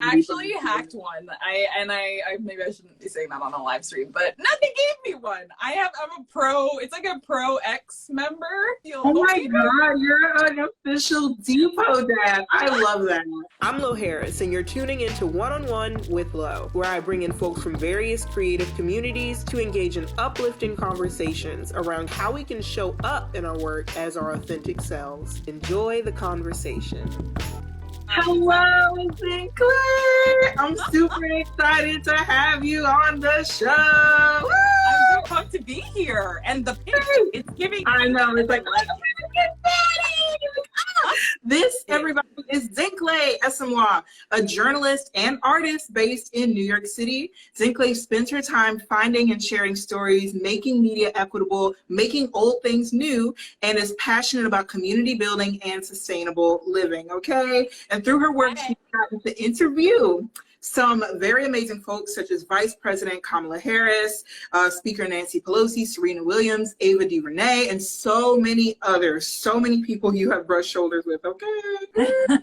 actually hacked one. I maybe I shouldn't be saying that on a live stream, but nothing gave me one. I'm a pro. It's like a pro X member. Oh my God, you're an official Depot dad. I love that. I'm Lo Harris, and you're tuning into One-on-One with Lo, where I bring in folks from various creative communities to engage in uplifting conversations around how we can show up in our work as our authentic selves. Enjoy the conversation. Hello, Zinhle. I'm super excited to have you on the show. I'm so pumped to be here, and the pitch, it's giving. I know, it's like, this, everybody, is Zinhle Essamuah, a journalist and artist based in New York City. Zinhle spends her time finding and sharing stories, making media equitable, making old things new, and is passionate about community building and sustainable living, okay? And through her work, she's gotten to interview some very amazing folks such as Vice President Kamala Harris, Speaker Nancy Pelosi, Serena Williams, Ava DuVernay, and so many others. So many people you have brushed shoulders with, okay?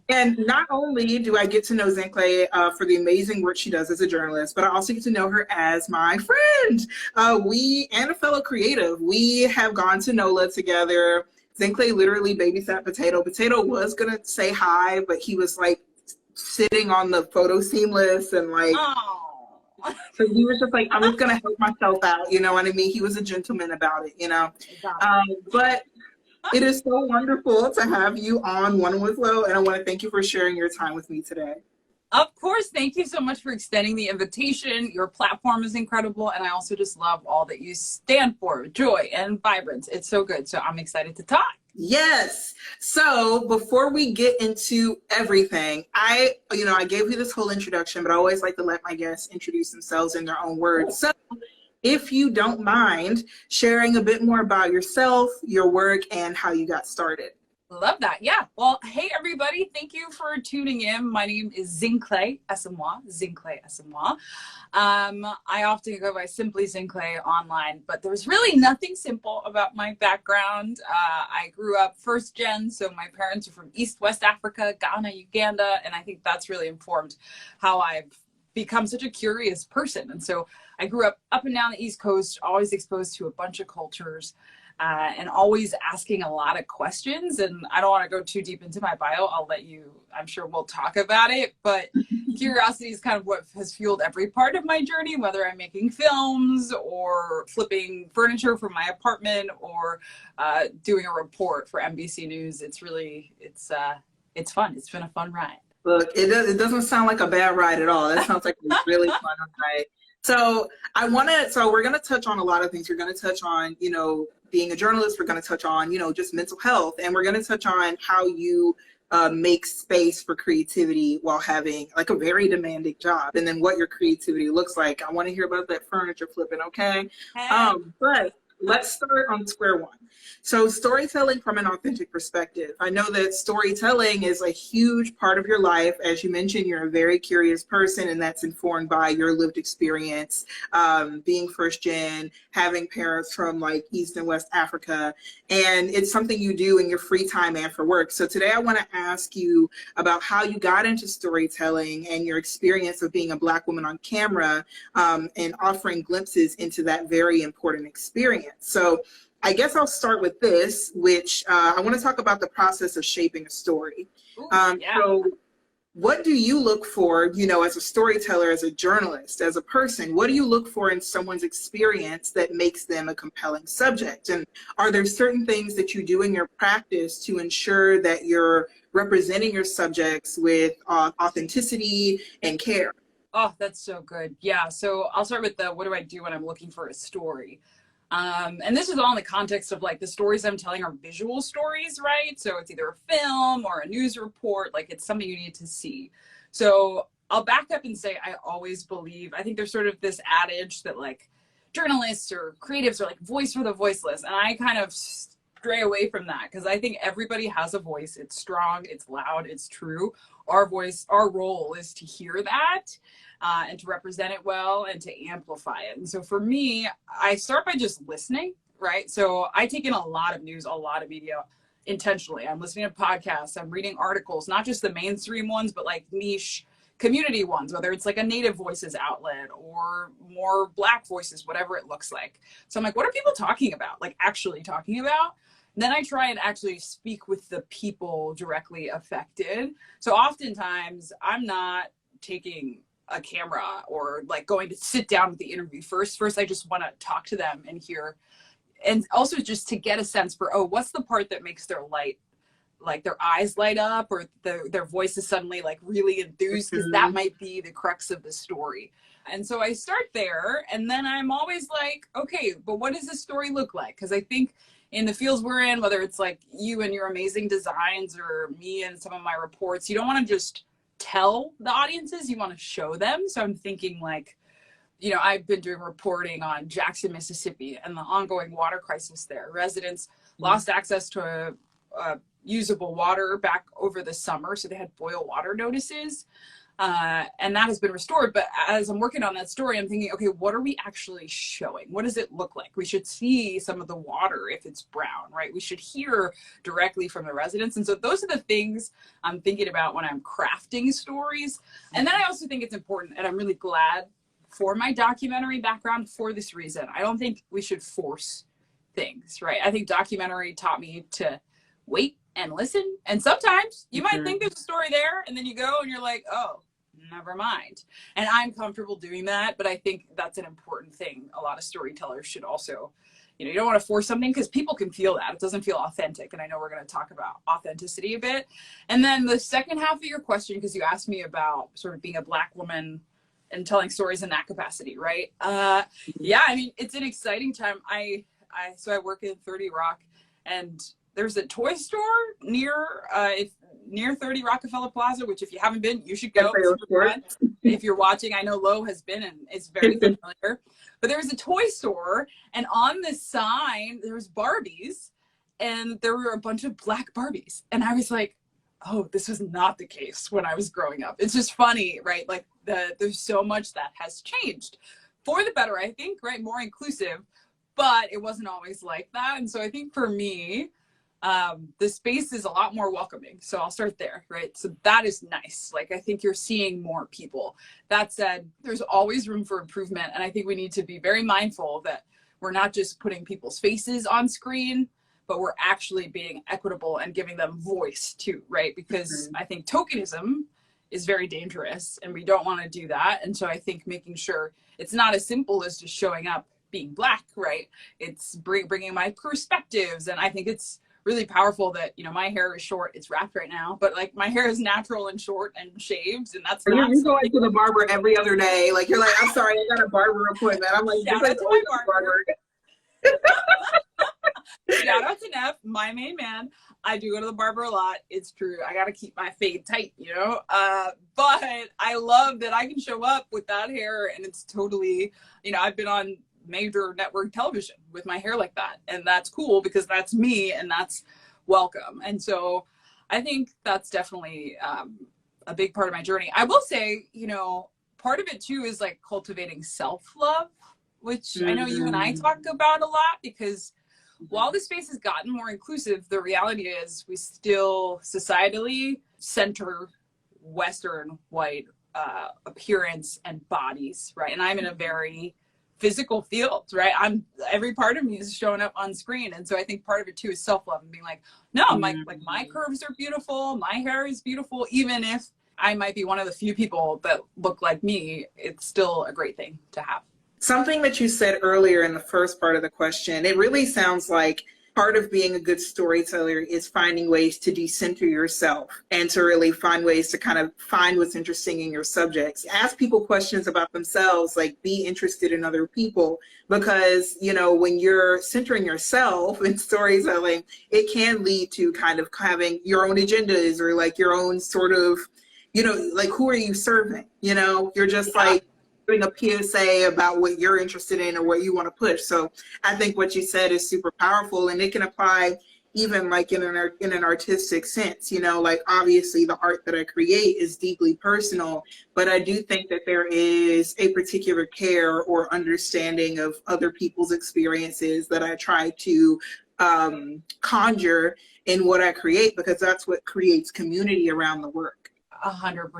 And not only do I get to know Zinhle for the amazing work she does as a journalist, but I also get to know her as my friend. And a fellow creative. We have gone to NOLA together. Zinhle literally babysat Potato. Potato was gonna say hi, but he was like sitting on the photo seamless and like, so he was just like, I'm just gonna help myself out, you know what I mean? He was a gentleman about it, you know? But it is so wonderful to have you on One with Lo, and I want to thank you for sharing your time with me today. Of course, thank you so much for extending the invitation. Your platform is incredible, and I also just love all that you stand for, joy and vibrance. It's so good, so I'm excited to talk. Yes. So before we get into everything, I gave you this whole introduction, but I always like to let my guests introduce themselves in their own words. So if you don't mind sharing a bit more about yourself, your work, and how you got started. Love that. Yeah. Well, hey, everybody. Thank you for tuning in. My name is Zinhle Essamuah. Zinhle Essamuah. I often go by simply Zinhle online, but there's really nothing simple about my background. I grew up first gen, so my parents are from East West Africa, Ghana, Uganda, and I think that's really informed how I've become such a curious person. And so I grew up and down the East Coast, always exposed to a bunch of cultures. And always asking a lot of questions. And I don't want to go too deep into my bio. I'll let you, I'm sure we'll talk about it. But curiosity is kind of what has fueled every part of my journey, whether I'm making films or flipping furniture from my apartment or doing a report for NBC News. It's really, it's fun. It's been a fun ride. Look, it doesn't sound like a bad ride at all. That sounds like a really fun ride. So we're going to touch on a lot of things. We're going to touch on, being a journalist. We're going to touch on, just mental health. And we're going to touch on how you make space for creativity while having like a very demanding job. And then what your creativity looks like. I want to hear about that furniture flipping, okay? Hey. But let's start on square one. So storytelling from an authentic perspective. I know that storytelling is a huge part of your life. As you mentioned, you're a very curious person, and that's informed by your lived experience, being first gen, having parents from like East and West Africa, and it's something you do in your free time and for work. So today I want to ask you about how you got into storytelling and your experience of being a Black woman on camera, and offering glimpses into that very important experience. So I guess I'll start with this, which I want to talk about the process of shaping a story. So what do you look for, as a storyteller, as a journalist, as a person? What do you look for in someone's experience that makes them a compelling subject? And are there certain things that you do in your practice to ensure that you're representing your subjects with authenticity and care? Oh, that's so good. Yeah. So I'll start with what do I do when I'm looking for a story? And this is all in the context of like the stories I'm telling are visual stories, right? So it's either a film or a news report, like it's something you need to see. So I'll back up and say I always believe, I think there's sort of this adage that like journalists or creatives are like voice for the voiceless. And I kind of stray away from that because I think everybody has a voice. It's strong, it's loud, it's true. Our voice, our role is to hear that. And to represent it well and to amplify it. And so for me, I start by just listening, right? So I take in a lot of news, a lot of media. intentionally. I'm listening to podcasts, I'm reading articles, not just the mainstream ones, but like niche community ones, whether it's like a Native voices outlet or more Black voices, whatever it looks like. So I'm like, what are people talking about? Like actually talking about? And then I try and actually speak with the people directly affected. So oftentimes I'm not taking a camera or like going to sit down with the interview first. First, I just want to talk to them and hear, and also just to get a sense for, oh, what's the part that makes their eyes light up, or their voice is suddenly like really enthused, because that might be the crux of the story. And so I start there, and then I'm always like, okay, but what does this story look like? Because I think in the fields we're in, whether it's like you and your amazing designs or me and some of my reports, you don't want to just tell the audiences, you want to show them. So I'm thinking like, you know, I've been doing reporting on Jackson, Mississippi, and the ongoing water crisis there. Residents lost access to usable water back over the summer, so they had boil water notices, and that has been restored. But as I'm working on that story, I'm thinking, okay, what are we actually showing? What does it look like? We should see some of the water if it's brown, right? We should hear directly from the residents. And so those are the things I'm thinking about when I'm crafting stories. And then I also think it's important, and I'm really glad for my documentary background for this reason. I don't think we should force things, right? I think documentary taught me to wait and listen. And sometimes you might think there's a story there, and then you go and you're like, oh, never mind. And I'm comfortable doing that, but I think that's an important thing. A lot of storytellers should also, you know, you don't want to force something because people can feel that. It doesn't feel authentic. And I know we're going to talk about authenticity a bit. And then the second half of your question, because you asked me about sort of being a Black woman and telling stories in that capacity, right? Yeah, I mean, it's an exciting time. So I work in 30 Rock, and there's a toy store near 30 Rockefeller Plaza, which if you haven't been, you should go. If you're watching, I know Lo has been and is very familiar. But there was a toy store, and on this sign, there was Barbies, and there were a bunch of Black Barbies. And I was like, oh, this was not the case when I was growing up. It's just funny, right? Like there's so much that has changed for the better, I think, right? More inclusive, but it wasn't always like that. And so I think for me, the space is a lot more welcoming. So I'll start there, right? So that is nice. Like, I think you're seeing more people. That said, there's always room for improvement. And I think we need to be very mindful that we're not just putting people's faces on screen, but we're actually being equitable and giving them voice too, right? Because I think tokenism is very dangerous, and we don't want to do that. And so I think making sure it's not as simple as just showing up being Black, right? It's bringing my perspectives. And I think it's really powerful that, you know, my hair is short, it's wrapped right now, but like my hair is natural and short and shaved, and that's not you're going to the barber every other day. Like, you're like, I'm sorry, I got a barber appointment. I'm like, shout out to my barber. Shout out to Neff, my main man. I do go to the barber a lot. It's true. I got to keep my fade tight, you know? But I love that I can show up with that hair, and it's totally, you know, I've been on major network television with my hair like that. And that's cool because that's me, and that's welcome. And so I think that's definitely a big part of my journey. I will say, you know, part of it too is like cultivating self-love, which I know you and I talk about a lot, because while the space has gotten more inclusive, the reality is we still societally center Western white appearance and bodies, right? And I'm in a very physical field, right? Every part of me is showing up on screen. And so I think part of it too is self-love, and being like, no, like my curves are beautiful, my hair is beautiful, even if I might be one of the few people that look like me, it's still a great thing to have. Something that you said earlier in the first part of the question, it really sounds like part of being a good storyteller is finding ways to decenter yourself and to really find ways to kind of find what's interesting in your subjects. Ask people questions about themselves, like be interested in other people, because, you know, when you're centering yourself in storytelling, it can lead to kind of having your own agendas, or like your own sort of, you know, like, who are you serving? You know, you're just like doing a PSA about what you're interested in or what you want to push. So I think what you said is super powerful, and it can apply even like in an artistic sense. You know, like obviously the art that I create is deeply personal, but I do think that there is a particular care or understanding of other people's experiences that I try to conjure in what I create, because that's what creates community around the work. 100%,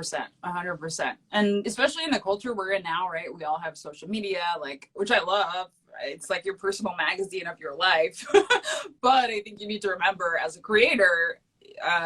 100%. And especially in the culture we're in now, right? We all have social media, like, which I love. It's like your personal magazine of your life. But I think you need to remember, as a creator,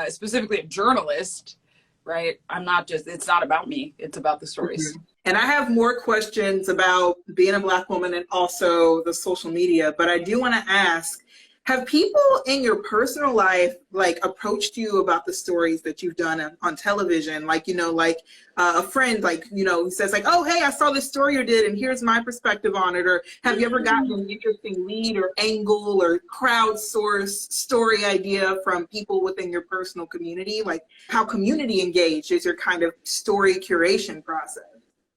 specifically a journalist, right? It's not about me. It's about the stories. Mm-hmm. And I have more questions about being a Black woman and also the social media, but I do want to ask, have people in your personal life like approached you about the stories that you've done on television? Like, you know, like a friend, like, you know, who says like, oh, hey, I saw this story you did and here's my perspective on it. Or have you ever gotten an interesting lead or angle or crowdsourced story idea from people within your personal community? Like, how community engaged is your kind of story curation process?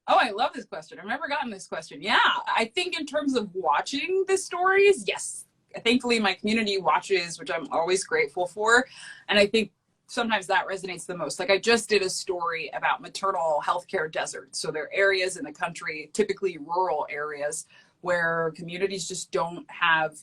Oh, I love this question. I've never gotten this question. Yeah, I think in terms of watching the stories, yes. Thankfully, my community watches, which I'm always grateful for. And I think sometimes that resonates the most. Like, I just did a story about maternal healthcare deserts. So there are areas in the country, typically rural areas, where communities just don't have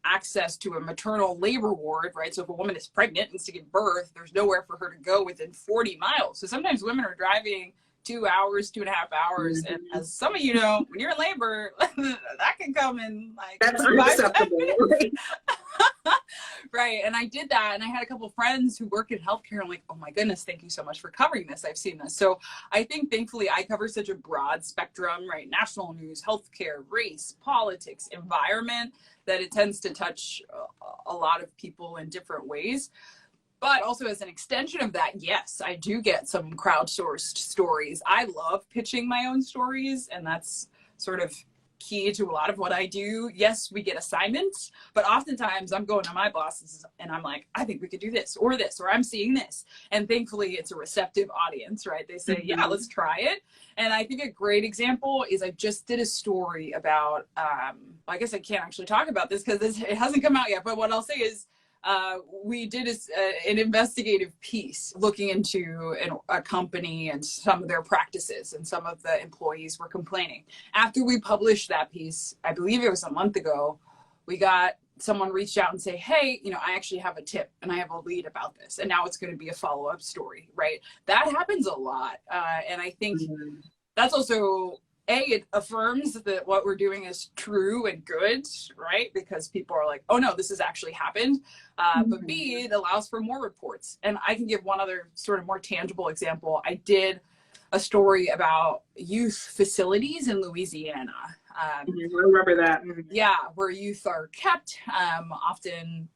access to a maternal labor ward, right? So if a woman is pregnant and needs to give birth, there's nowhere for her to go within 40 miles. So sometimes women are driving 2 hours, 2.5 hours. And as some of you know, when you're in labor, that can come in like that's unacceptable. Right. And I did that. And I had a couple of friends who work in healthcare. I'm like, oh my goodness, thank you so much for covering this. I've seen this. So I think thankfully I cover such a broad spectrum, right? National news, healthcare, race, politics, environment, that it tends to touch a lot of people in different ways. But also as an extension of that, yes, I do get some crowdsourced stories. I love pitching my own stories, and that's sort of key to a lot of what I do. Yes, we get assignments, but oftentimes I'm going to my bosses and I'm like, I think we could do this, or I'm seeing this. And thankfully it's a receptive audience, right? They say, yeah, let's try it. And I think a great example is I just did a story about, I guess I can't actually talk about this because it hasn't come out yet, but what I'll say is, we did an investigative piece looking into a company and some of their practices, and some of the employees were complaining. After we published that piece, I believe it was a month ago, we got someone reached out and say, hey, you know, I actually have a tip and I have a lead about this. And now it's going to be a follow-up story, right? That happens a lot. And I think that's also, it affirms that what we're doing is true and good, right? Because people are like, oh no, this has actually happened. But B, it allows for more reports. And I can give one other sort of more tangible example. I did a story about youth facilities in Louisiana. I remember that. Yeah, where youth are kept, often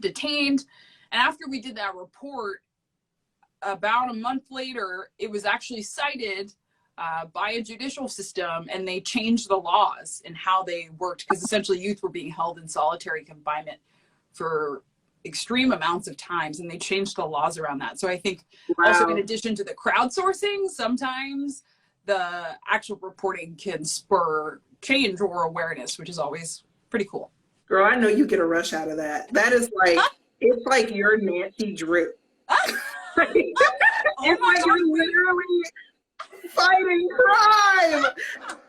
detained. And after we did that report, about a month later, it was actually cited by a judicial system, and they changed the laws and how they worked, because essentially youth were being held in solitary confinement for extreme amounts of times, and they changed the laws around that. So I think also, in addition to the crowdsourcing, sometimes the actual reporting can spur change or awareness, which is always pretty cool. Girl, I know you get a rush out of that. That is like, it's like your Nancy Drew. It's like you're literally fighting crime.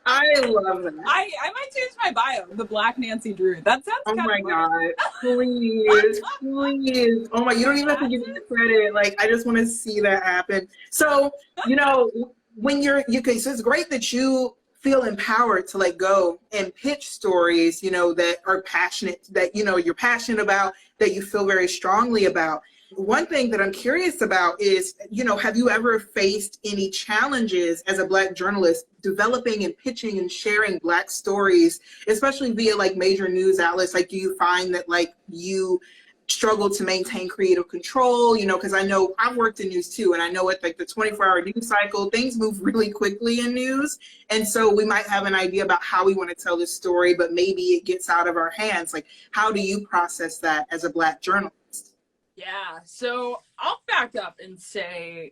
I love that. I might change my bio, the Black Nancy Drew. That sounds oh my God. Please. Oh my, you don't even have to give me the credit. Like, I just want to see that happen. So, you know, when so it's great that you feel empowered to like go and pitch stories, you know, that are passionate, that, you know, you're passionate about, that you feel very strongly about. One thing that I'm curious about is, you know, have you ever faced any challenges as a Black journalist developing and pitching and sharing Black stories, especially via like major news outlets? Like, do you find that like you struggle to maintain creative control? You know, because I know I've worked in news too, and I know at like the 24-hour news cycle, things move really quickly in news. And so we might have an idea about how we want to tell this story, but maybe it gets out of our hands. Like, how do you process that as a Black journalist? Yeah, so I'll back up and say,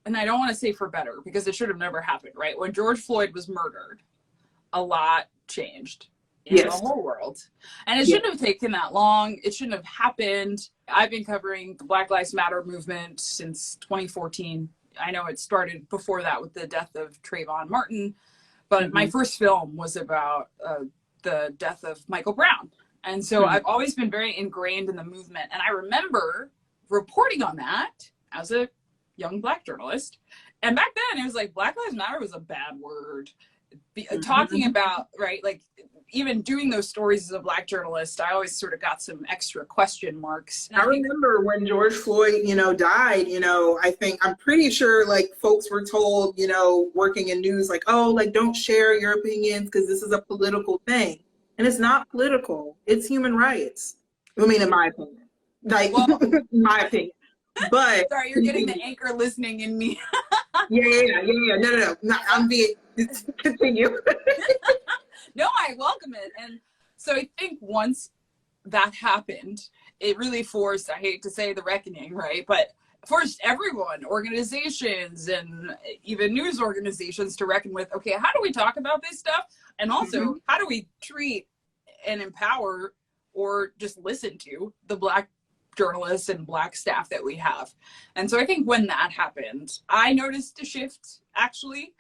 and I don't want to say for better, because it should have never happened, right? When George Floyd was murdered, a lot changed in the whole world. And it shouldn't have taken that long. It shouldn't have happened. I've been covering the Black Lives Matter movement since 2014. I know it started before that with the death of Trayvon Martin, but my first film was about the death of Michael Brown. And so I've always been very ingrained in the movement. And I remember reporting on that as a young Black journalist. And back then it was like Black Lives Matter was a bad word. Talking about, right, like even doing those stories as a Black journalist, I always sort of got some extra question marks. I remember when George Floyd, died, I'm pretty sure like folks were told, working in news, like, oh, like don't share your opinions because this is a political thing. And it's not political. It's human rights. I mean, in my opinion, like, in my opinion. But sorry, you're getting the anchor listening in me. Yeah. No, I'm being, continue. No, I welcome it. And so I think once that happened, it really forced, I hate to say the reckoning, right? But forced everyone, organizations and even news organizations to reckon with, okay, how do we talk about this stuff? And also, how do we treat and empower or just listen to the Black journalists and Black staff that we have? And so I think when that happened, I noticed a shift actually,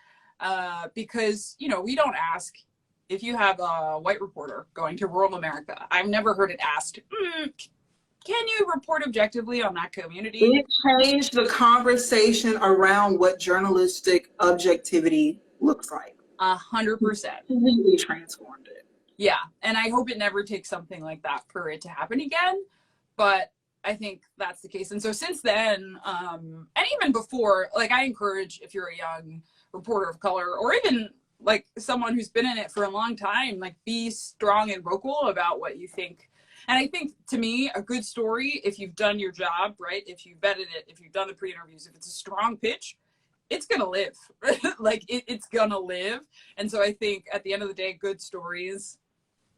because, we don't ask if you have a white reporter going to rural America. I've never heard it asked, can you report objectively on that community? It changed the conversation around what journalistic objectivity looks like. 100%. Completely transformed it. Yeah, and I hope it never takes something like that for it to happen again. But I think that's the case. And so since then, and even before, like I encourage, if you're a young reporter of color, or even like someone who's been in it for a long time, like be strong and vocal about what you think. And I think, to me, a good story, if you've done your job, right, if you've vetted it, if you've done the pre-interviews, if it's a strong pitch, it's going to live. Like, it's going to live. And so I think at the end of the day, good stories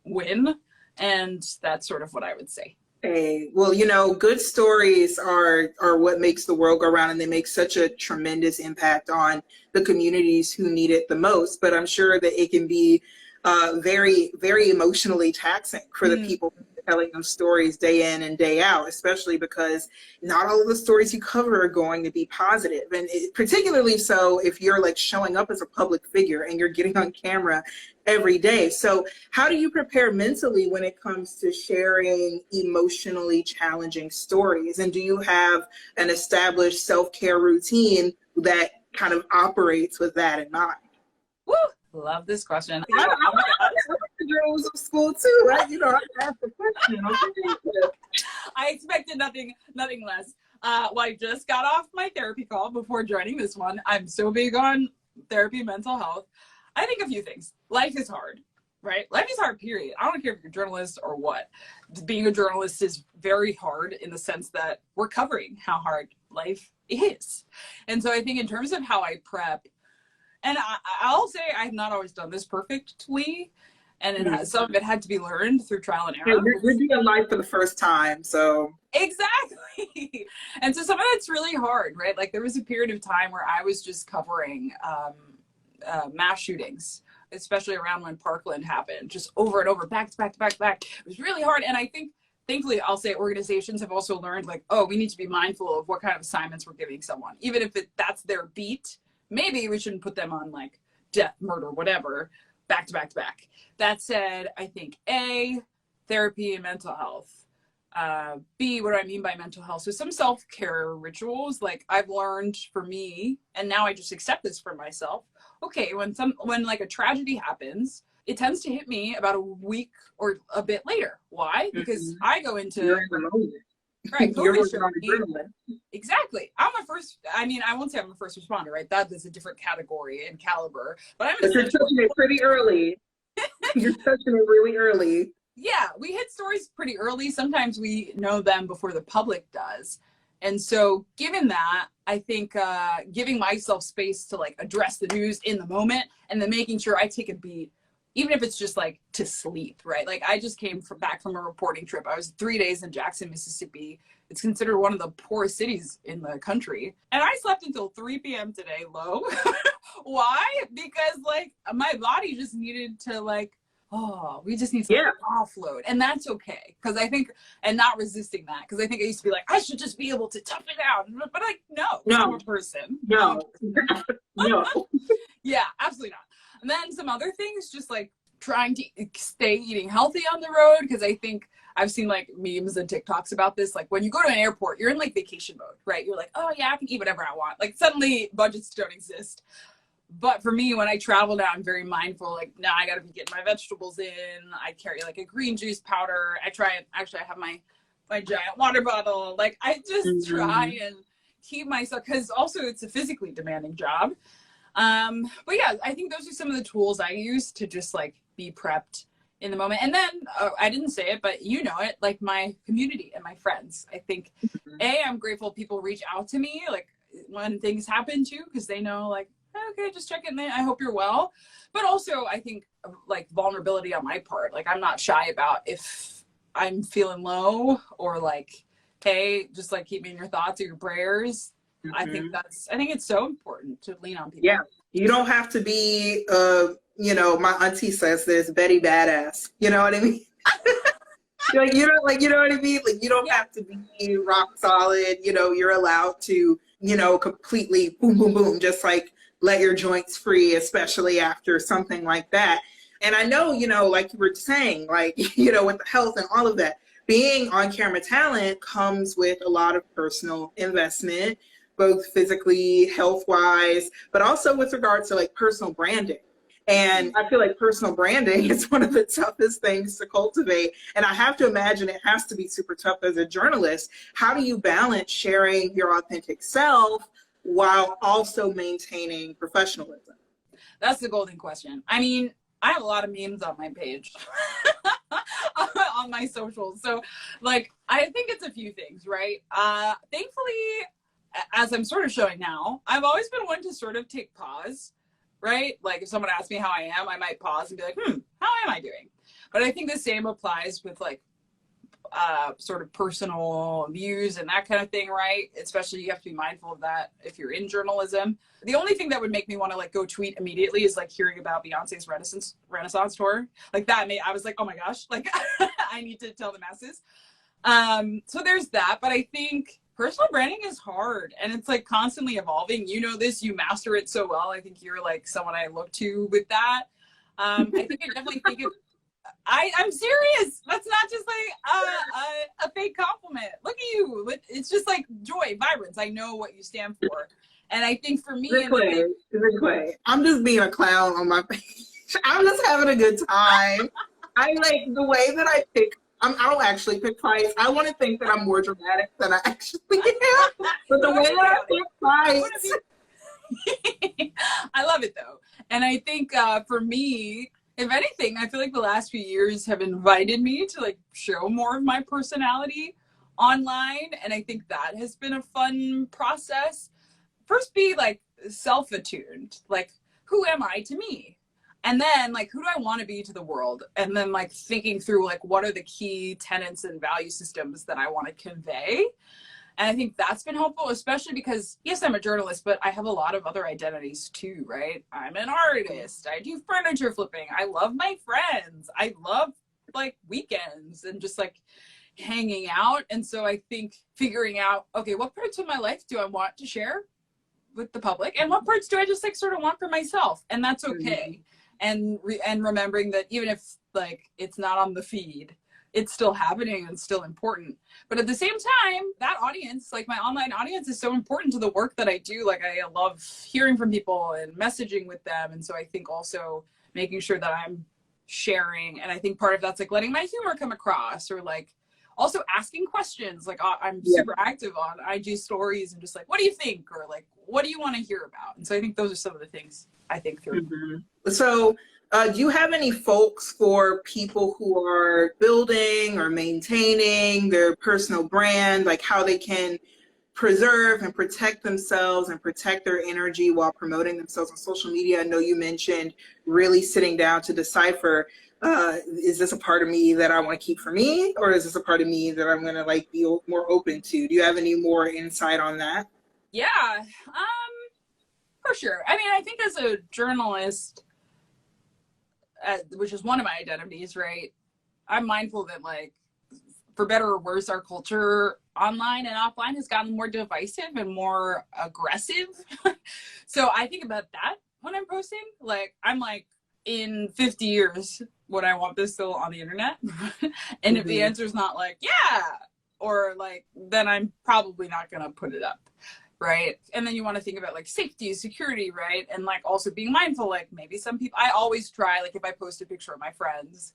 win. And that's sort of what I would say. Hey, well, good stories are what makes the world go round, and they make such a tremendous impact on the communities who need it the most. But I'm sure that it can be very, very emotionally taxing for the people telling those stories day in and day out, especially because not all of the stories you cover are going to be positive. And particularly so if you're like showing up as a public figure and you're getting on camera every day. So how do you prepare mentally when it comes to sharing emotionally challenging stories? And do you have an established self-care routine that kind of operates with that in mind? Woo! Love this question. I went to journalism school too, right? I asked the question. I expected nothing less. Well, I just got off my therapy call before joining this one. I'm so big on therapy and mental health. I think a few things. Life is hard, right? Life is hard, period. I don't care if you're a journalist or what. Being a journalist is very hard in the sense that we're covering how hard life is. And so I think in terms of how I prep, and I'll say I've not always done this perfectly, and some of it had to be learned through trial and error. You're doing life for the first time, so. Exactly. And so some of it's really hard, right? Like there was a period of time where I was just covering mass shootings, especially around when Parkland happened, just over and over, back to back to back to back. It was really hard. And I think, thankfully, I'll say organizations have also learned like, oh, we need to be mindful of what kind of assignments we're giving someone. Even if that's their beat, maybe we shouldn't put them on like death, murder, whatever, back to back to back. That said, I think A, therapy and mental health. B, what do I mean by mental health? So some self-care rituals, like I've learned for me, and now I just accept this for myself. Okay, when like a tragedy happens, it tends to hit me about a week or a bit later. Why? Because I go into right. Exactly. I won't say I'm a first responder, right? That is a different category and caliber. But you're touching it pretty early. You're touching it really early. Yeah, we hit stories pretty early. Sometimes we know them before the public does. And so given that, I think giving myself space to like address the news in the moment and then making sure I take a beat, even if it's just like to sleep, right? Like I just came back from a reporting trip. I was 3 days in Jackson, Mississippi. It's considered one of the poorest cities in the country. And I slept until 3 p.m. today, low. Why? Because like my body just needed to like, oh, we just need to offload. And that's okay. Because I think, and not resisting that, because I think I used to be like, I should just be able to tough it out. But like, no. I'm a person. No. Yeah, absolutely not. And then some other things, just like trying to stay eating healthy on the road, because I think I've seen like memes and TikToks about this. Like when you go to an airport, you're in like vacation mode, right? You're like, oh yeah, I can eat whatever I want. Like suddenly budgets don't exist. But for me, when I travel now, I'm very mindful. Like, now I got to be getting my vegetables in. I carry like a green juice powder. I have my giant water bottle. Like I just try and keep myself, because also it's a physically demanding job. But yeah, I think those are some of the tools I use to just like be prepped in the moment. And then I didn't say it, but you know it, like my community and my friends. I think I'm grateful people reach out to me like when things happen too, because they know like, okay, just check in. I hope you're well. But also I think like vulnerability on my part. Like I'm not shy about if I'm feeling low, or like, hey, just like keep me in your thoughts or your prayers. I think it's so important to lean on people. Yeah. You don't have to be, you know, my auntie says this, Betty Badass. You know what I mean? Like, you know what I mean? Like, you don't have to be rock solid. You know, you're allowed to, you know, completely boom, boom, boom, just like let your joints free, especially after something like that. And I know, you know, like you were saying, like, you know, with the health and all of that, being on camera talent comes with a lot of personal investment, both physically, health-wise, but also with regard to like personal branding. And I feel like personal branding is one of the toughest things to cultivate. And I have to imagine it has to be super tough as a journalist. How do you balance sharing your authentic self while also maintaining professionalism? That's the golden question. I mean, I have a lot of memes on my page, on my socials. So like, I think it's a few things, right? Thankfully, as I'm sort of showing now, I've always been one to sort of take pause, right? Like if someone asks me how I am, I might pause and be like, how am I doing? But I think the same applies with like sort of personal views and that kind of thing, right? Especially you have to be mindful of that if you're in journalism. The only thing that would make me want to like go tweet immediately is like hearing about Beyonce's Renaissance tour. Like that I was like, oh my gosh, like I need to tell the masses. So there's that. But I think personal branding is hard and it's like constantly evolving. You know this, you master it so well. I think you're like someone I look to with that. I definitely think I'm serious. That's not just like a fake compliment. Look at you. It's just like joy, vibrance. I know what you stand for. And I think for me, I'm just being a clown on my page. I'm just having a good time. I like the way that I pick. I don't actually pick fights. I want to think that I'm more dramatic than I actually am. But the way that I pick fights. I love it though. And I think for me, if anything, I feel like the last few years have invited me to like show more of my personality online. And I think that has been a fun process. First, be like self-attuned, like who am I to me? And then like, who do I want to be to the world? And then like thinking through like, what are the key tenets and value systems that I want to convey? And I think that's been helpful, especially because yes, I'm a journalist, but I have a lot of other identities too, right? I'm an artist. I do furniture flipping. I love my friends. I love like weekends and just like hanging out. And so I think figuring out, okay, what parts of my life do I want to share with the public? And what parts do I just like sort of want for myself? And that's okay. And remembering that even if like it's not on the feed, it's still happening and still important. But at the same time, that audience, like my online audience, is so important to the work that I do. Like I love hearing from people and messaging with them. And so I think also making sure that I'm sharing. And I think part of that's like letting my humor come across, or like also asking questions. Like I'm super active on IG stories and just like, what do you think? Or like, what do you want to hear about? And so I think those are some of the things I think through. So do you have any folks for people who are building or maintaining their personal brand, like how they can preserve and protect themselves and protect their energy while promoting themselves on social media? I know you mentioned really sitting down to decipher, is this a part of me that I want to keep for me, or is this a part of me that I'm going to like be more open to? Do you have any more insight on that? Yeah, for sure. I mean, I think as a journalist, which is one of my identities, right? I'm mindful that like, for better or worse, our culture online and offline has gotten more divisive and more aggressive. So I think about that when I'm posting. Like, I'm like, in 50 years, would I want this still on the internet? And if the answer is not like, yeah, or like, then I'm probably not going to put it up. Right. And then you want to think about like safety, security, right? And like also being mindful, like maybe some people, I always try, like if I post a picture of my friends,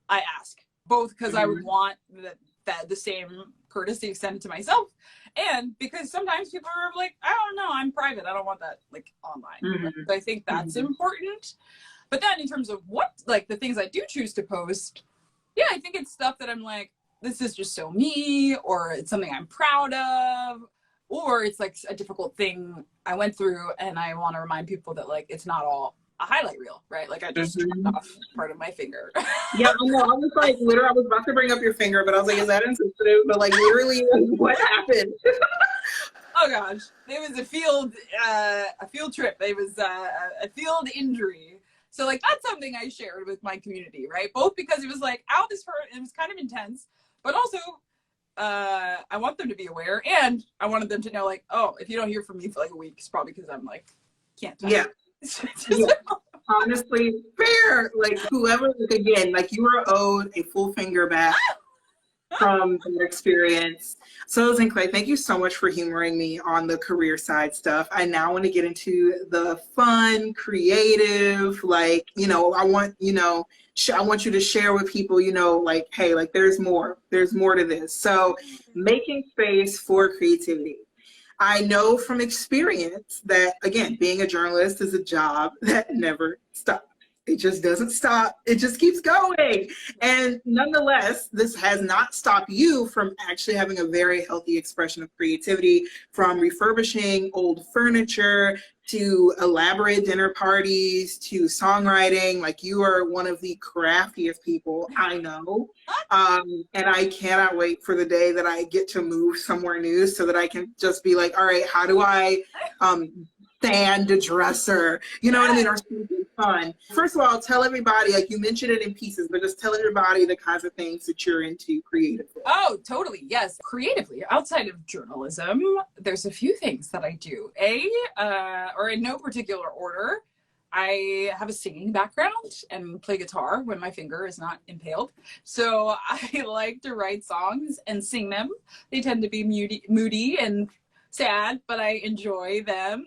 I ask both because I would want that the same courtesy extended to myself. And because sometimes people are like, I don't know, I'm private. I don't want that like online. Right? So I think that's important. But then in terms of what, like the things I do choose to post, yeah, I think it's stuff that I'm like, this is just so me, or it's something I'm proud of, or it's like a difficult thing I went through and I want to remind people that like, it's not all a highlight reel, right? Like I just chopped off part of my finger. Yeah, I know. I was like, literally, I was about to bring up your finger, but I was like, is that insensitive? But like, literally, what happened? Oh gosh, it was a field trip. It was a field injury. So like, that's something I shared with my community, right? Both because it was like, ow, this hurt. It was kind of intense, but also I want them to be aware, and I wanted them to know like, oh, if you don't hear from me for like a week, it's probably because I'm like, can't talk. Yeah. Yeah. Honestly, fair. Like whoever, like, again, like you are owed a full finger back from that experience. So Zinhle, thank you so much for humoring me on the career side stuff. I now want to get into the fun, creative, like, you know, I want you to share with people, you know, like, hey, like there's more to this. So making space for creativity. I know from experience that, again, being a journalist is a job that never stops. It just doesn't stop. It just keeps going. And nonetheless, this has not stopped you from actually having a very healthy expression of creativity, from refurbishing old furniture to elaborate dinner parties to songwriting. Like you are one of the craftiest people I know. And I cannot wait for the day that I get to move somewhere new so that I can just be like, all right, how do I stand a dresser? You know what I mean? Or something fun. First of all, tell everybody, like you mentioned it in pieces, but just tell everybody the kinds of things that you're into creatively. Oh, totally. Yes. Creatively, outside of journalism, there's a few things that I do. Or in no particular order, I have a singing background and play guitar when my finger is not impaled. So I like to write songs and sing them. They tend to be moody and sad, but I enjoy them.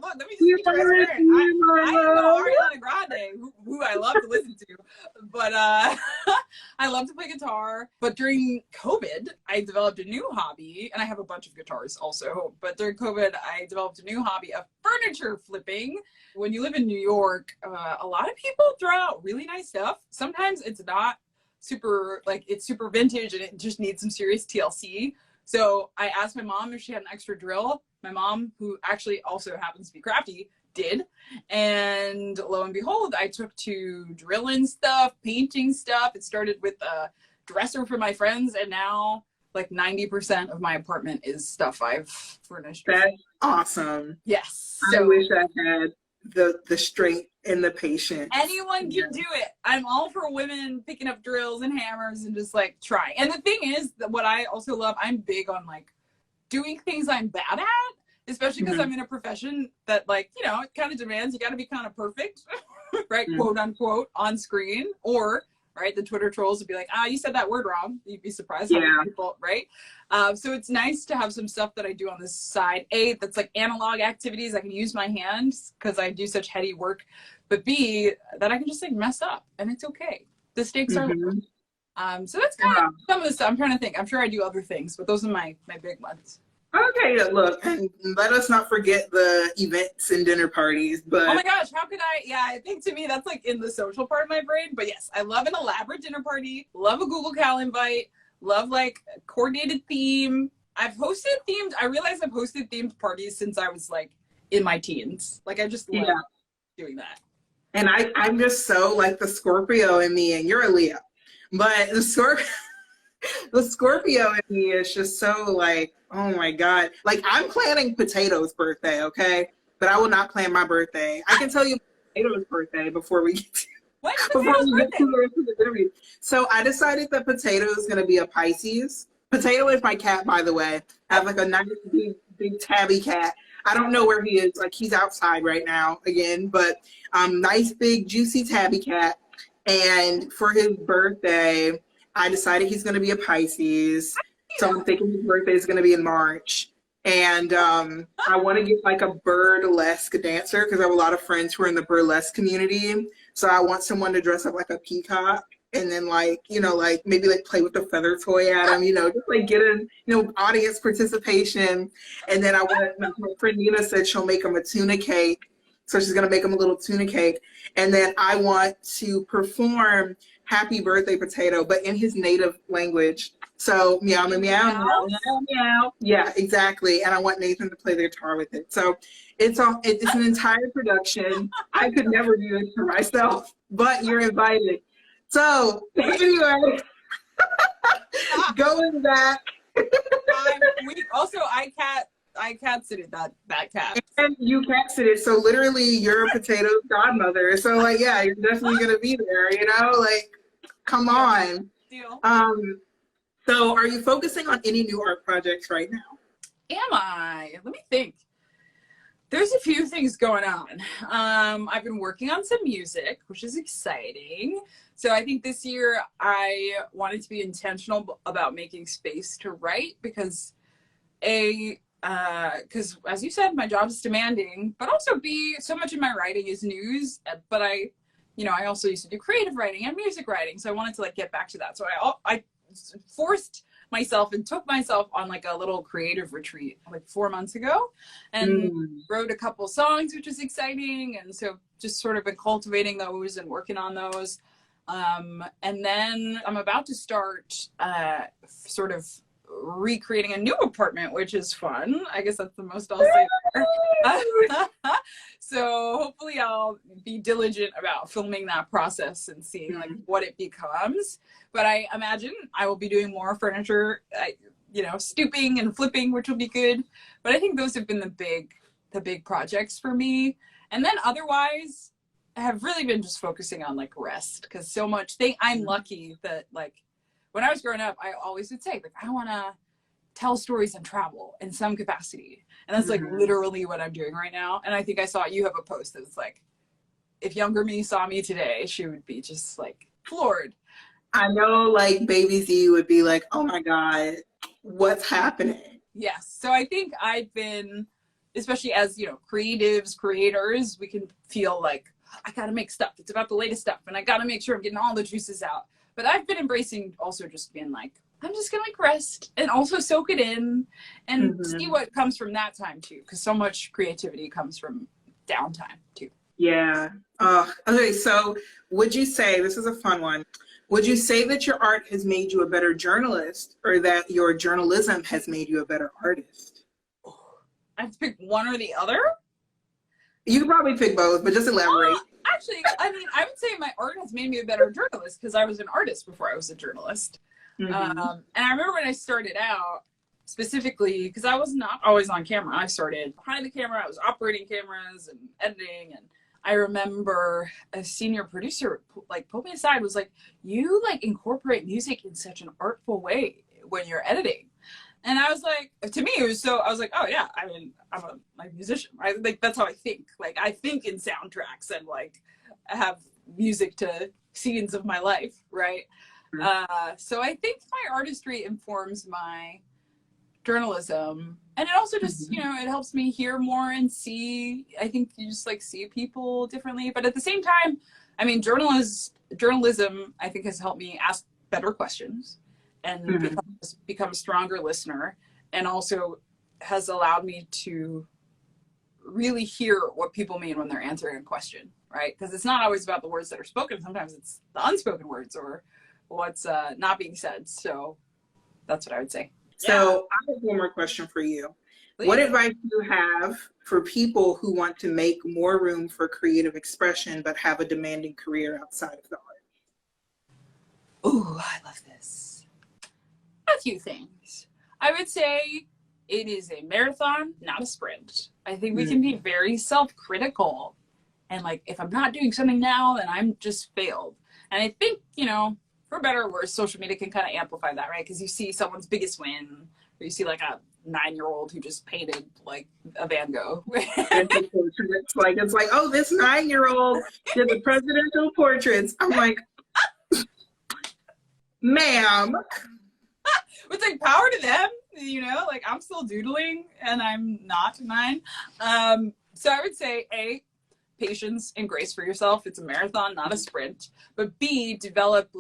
Look, let me just be transparent. I know Ariana Grande, who I love to listen to, but I love to play guitar. But during COVID, I developed a new hobby, and I have a bunch of guitars also. But during COVID, I developed a new hobby of furniture flipping. When you live in New York, a lot of people throw out really nice stuff. Sometimes it's not super, like it's super vintage and it just needs some serious TLC. So I asked my mom if she had an extra drill. My mom, who actually also happens to be crafty, did. And lo and behold, I took to drilling stuff, painting stuff. It started with a dresser for my friends, and now like 90% of my apartment is stuff I've furnished. That's awesome. Yes. I wish I had the strength and the patience. Anyone can do it. I'm all for women picking up drills and hammers and just like trying. And the thing is that what I also love, I'm big on like doing things I'm bad at, especially because I'm in a profession that, like, you know, it kind of demands you got to be kind of perfect, right? Quote unquote on screen, or right, the Twitter trolls would be like, you said that word wrong. You'd be surprised how many people, right? So it's nice to have some stuff that I do on the side. A, that's like analog activities. I can use my hands because I do such heady work. But B, that I can just like mess up and it's okay. The stakes are low. So that's kind of some of the stuff. I'm trying to think. I'm sure I do other things, but those are my big ones. Okay, look, and let us not forget the events and dinner parties. But oh my gosh, how could I? Yeah, I think to me that's like in the social part of my brain. But yes, I love an elaborate dinner party. Love a Google Cal invite. Love like coordinated theme. I've hosted themed. I realize I've hosted themed parties since I was like in my teens. Like I just love doing that. And I'm just so like the Scorpio in me, and you're a Leo, but the Scorpio in me is just so like, oh my God. Like I'm planning Potato's birthday, okay? But I will not plan my birthday. I can tell you Potato's birthday before we get to the interview. So I decided that Potato is going to be a Pisces. Potato is my cat, by the way. I have like a nice big tabby cat. I don't know where he is. Like, he's outside right now again, but nice big juicy tabby cat. And for his birthday, I decided he's going to be a Pisces. So I'm thinking his birthday is going to be in March. And I want to get like a burlesque dancer because I have a lot of friends who are in the burlesque community. So I want someone to dress up like a peacock and then like, you know, like maybe like play with the feather toy at him, you know, just like get in, you know, audience participation. And then I want, my friend Nina said she'll make him a tuna cake. So she's going to make him a little tuna cake. And then I want to perform Happy Birthday Potato, but in his native language. So meow, meow, meow, meow, meow, meow. Yeah, exactly. And I want Nathan to play the guitar with it. So it's an entire production. I could never do it for myself, but you're invited. So anyway, going back. I cat sitted that cat. And you cat sitted, so literally you're a potato's godmother. So like, yeah, you're definitely gonna be there, you know? Like, come on. Deal. So are you focusing on any new art projects right now? Am I? Let me think. There's a few things going on. I've been working on some music, which is exciting. So I think this year I wanted to be intentional about making space to write because as you said, my job is demanding, but also B, so much of my writing is news, but I also used to do creative writing and music writing. So I wanted to like get back to that. So I forced myself and took myself on like a little creative retreat like 4 months ago and wrote a couple songs, which is exciting. And so just sort of been cultivating those and working on those. And then I'm about to start sort of recreating a new apartment, which is fun. I guess that's the most I'll say there. So hopefully I'll be diligent about filming that process and seeing like what it becomes. But I imagine I will be doing more furniture, stooping and flipping, which will be good. But I think those have been the big projects for me. And then otherwise I have really been just focusing on like rest because so much I'm lucky that like when I was growing up, I always would say, like, I want to tell stories and travel in some capacity. And that's like literally what I'm doing right now. And I think I saw you have a post that's like, if younger me saw me today, she would be just like floored. I know like baby Z would be like, oh my God, what's happening? Yes. So I think I've been, especially as, creatives, creators, we can feel like, I got to make stuff. It's about the latest stuff. And I got to make sure I'm getting all the juices out. But I've been embracing also just being like, I'm just going to like rest and also soak it in and see what comes from that time too. Because so much creativity comes from downtime too. Yeah. Okay. So would you say, this is a fun one. Would you say that your art has made you a better journalist or that your journalism has made you a better artist? I have to pick one or the other? You could probably pick both, but just elaborate. Actually, I mean, I would say my art has made me a better journalist because I was an artist before I was a journalist. And I remember when I started out, specifically, because I was not always on camera. I started behind the camera. I was operating cameras and editing. And I remember a senior producer like pulled me aside, was like, you like incorporate music in such an artful way when you're editing. And I was like, to me, I was like, oh yeah, I mean, I'm a musician, right? Like, that's how I think. Like, I think in soundtracks and like, I have music to scenes of my life, right? So I think my artistry informs my journalism. And it also just, it helps me hear more and see, I think you just like see people differently. But at the same time, I mean, journalism, I think has helped me ask better questions and become a stronger listener, and also has allowed me to really hear what people mean when they're answering a question, right? Because it's not always about the words that are spoken. Sometimes it's the unspoken words or what's not being said. So that's what I would say. So I have one more question for you. Please. What advice do you have for people who want to make more room for creative expression but have a demanding career outside of the art? Oh, I love this. A few things. I would say it is a marathon, not a sprint. I think we can be very self-critical and like, if I'm not doing something now, then I'm just failed. And I think, for better or worse, social media can kind of amplify that, right? Because you see someone's biggest win, or you see like a 9-year-old who just painted like a Van Gogh. It's like, oh, this 9-year-old did the presidential portraits. I'm like, ma'am. It's like power to them, you know, like I'm still doodling and I'm not 9. So I would say A, patience and grace for yourself. It's a marathon, not a sprint. But B, develop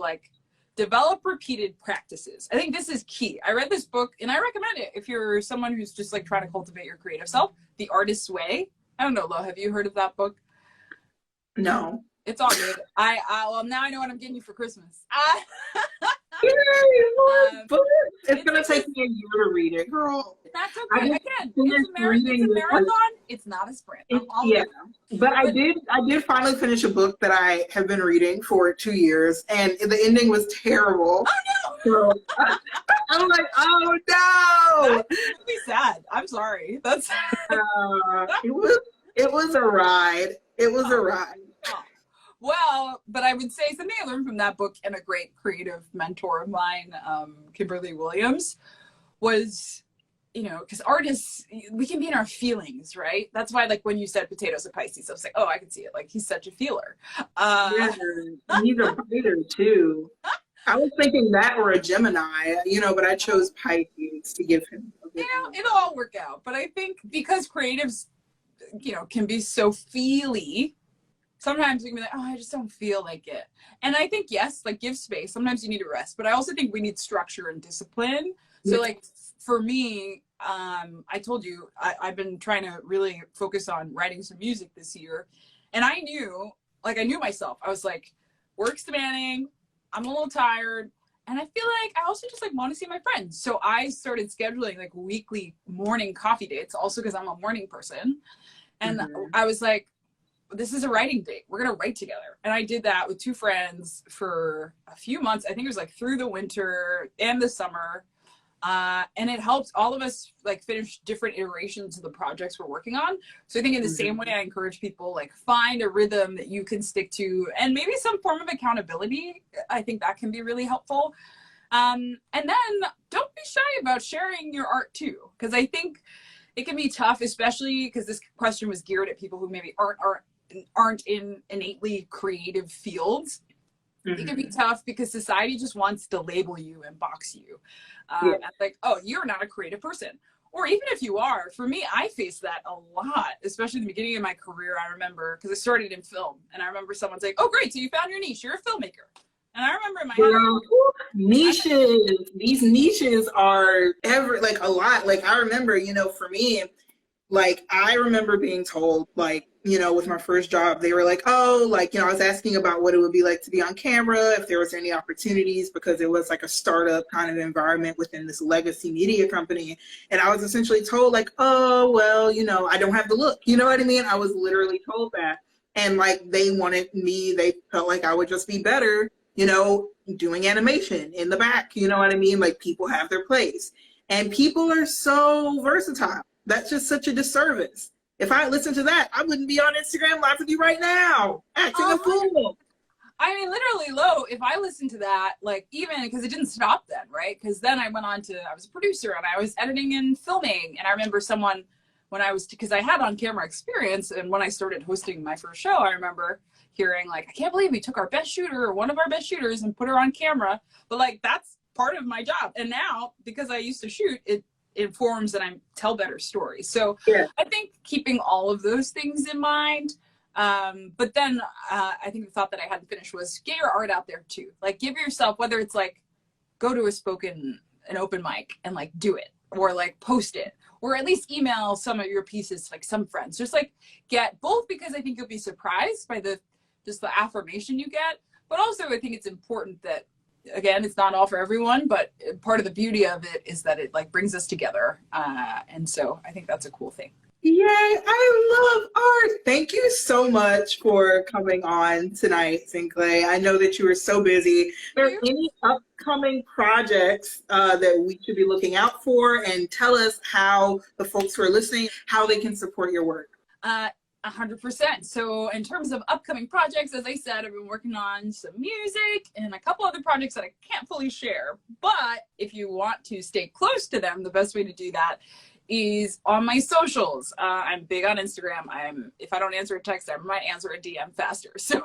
repeated practices. I think this is key. I read this book and I recommend it if you're someone who's just like trying to cultivate your creative self. The Artist's Way. I don't know, Lo, have you heard of that book? No. It's all good. Well, now I know what I'm getting you for Christmas. It's gonna take me a year to read it, girl. That's okay. Again, it's a marathon. It's not a sprint. But I did finally finish a book that I have been reading for 2 years, and the ending was terrible. Oh no! So, I'm like, oh no! That's really sad. I'm sorry. That's it was a ride. It was a ride. Well, but I would say something I learned from that book and a great creative mentor of mine, Kimberly Williams, was, you know, because artists, we can be in our feelings, right? That's why, like, when you said potatoes are Pisces, I was like, oh, I can see it. Like, he's such a feeler. Yeah, he's a fighter, too. I was thinking that or a Gemini, you know, but I chose Pisces to give him. You know, it'll all work out. But I think because creatives, you know, can be so feely, sometimes we can be like, oh, I just don't feel like it. And I think, yes, like give space. Sometimes you need to rest. But I also think we need structure and discipline. So like for me, I told you, I've been trying to really focus on writing some music this year. And I knew myself. I was like, work's demanding. I'm a little tired. And I feel like I also just like want to see my friends. So I started scheduling like weekly morning coffee dates, also because I'm a morning person. And I was like, this is a writing date. We're going to write together. And I did that with 2 friends for a few months. I think it was like through the winter and the summer. And it helped all of us like finish different iterations of the projects we're working on. So I think in the same way, I encourage people like find a rhythm that you can stick to and maybe some form of accountability. I think that can be really helpful. And then don't be shy about sharing your art too. Because I think it can be tough, especially because this question was geared at people who maybe aren't in innately creative fields. It can be tough because society just wants to label you and box you. Like, oh, you're not a creative person. Or even if you are, for me, I faced that a lot, especially in the beginning of my career. I remember, because I started in film, and I remember someone saying, oh, great, so you found your niche. You're a filmmaker. And I remember in my head, niches. These niches are like a lot. Like I remember, you know, for me, like I remember being told, like, you know, with my first job, they were like, oh, like, you know, I was asking about what it would be like to be on camera, if there was any opportunities, because it was like a startup kind of environment within this legacy media company. And I was essentially told like, oh, well, you know, I don't have the look. You know what I mean? I was literally told that. And like, they wanted me, they felt like I would just be better, you know, doing animation in the back. You know what I mean? Like people have their place. And people are so versatile. That's just such a disservice. If I listened to that, I wouldn't be on Instagram live with you right now, acting a fool. I mean, literally, Lo, if I listened to that, like even, because it didn't stop then, right? Because then I went on to, I was a producer and I was editing and filming. And I remember someone, because I had on camera experience, and when I started hosting my first show, I remember hearing like, I can't believe we took our best shooter or one of our best shooters and put her on camera. But like, that's part of my job. And now, because I used to shoot, it informs and I tell better stories. So I think keeping all of those things in mind. But then I think the thought that I hadn't finished was get your art out there too. Like give yourself, whether it's like go to an open mic and like do it, or like post it, or at least email some of your pieces to like some friends. Just like get both, because I think you'll be surprised by the affirmation you get. But also I think it's important that, again, it's not all for everyone, but part of the beauty of it is that it like brings us together. And so I think that's a cool thing. Yay, I love art. Thank you so much for coming on tonight, Zinhle. I know that you were so busy. Are there any upcoming projects that we should be looking out for? And tell us how the folks who are listening, how they can support your work. 100%. So in terms of upcoming projects, as I said, I've been working on some music and a couple other projects that I can't fully share. But if you want to stay close to them, the best way to do that is on my socials. I'm big on Instagram. If I don't answer a text, I might answer a DM faster. So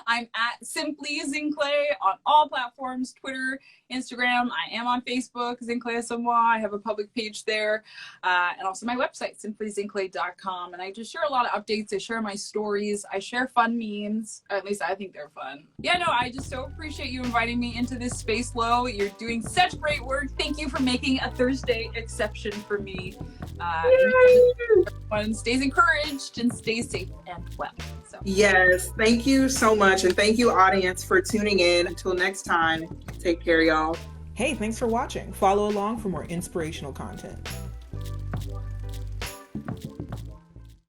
I'm at Simply Zinhle on all platforms, Twitter, Instagram. I am on Facebook, Zinhle Essamuah. I have a public page there. And also my website, simplyzinhle.com. And I just share a lot of updates. I share my stories. I share fun memes. At least I think they're fun. Yeah, no, I just so appreciate you inviting me into this space, Lo. You're doing such great work. Thank you for making a Thursday exception for me. Everyone stays encouraged and stays safe and well. So. Yes, thank you so much. And thank you, audience, for tuning in. Until next time, take care, y'all. Hey, thanks for watching. Follow along for more inspirational content.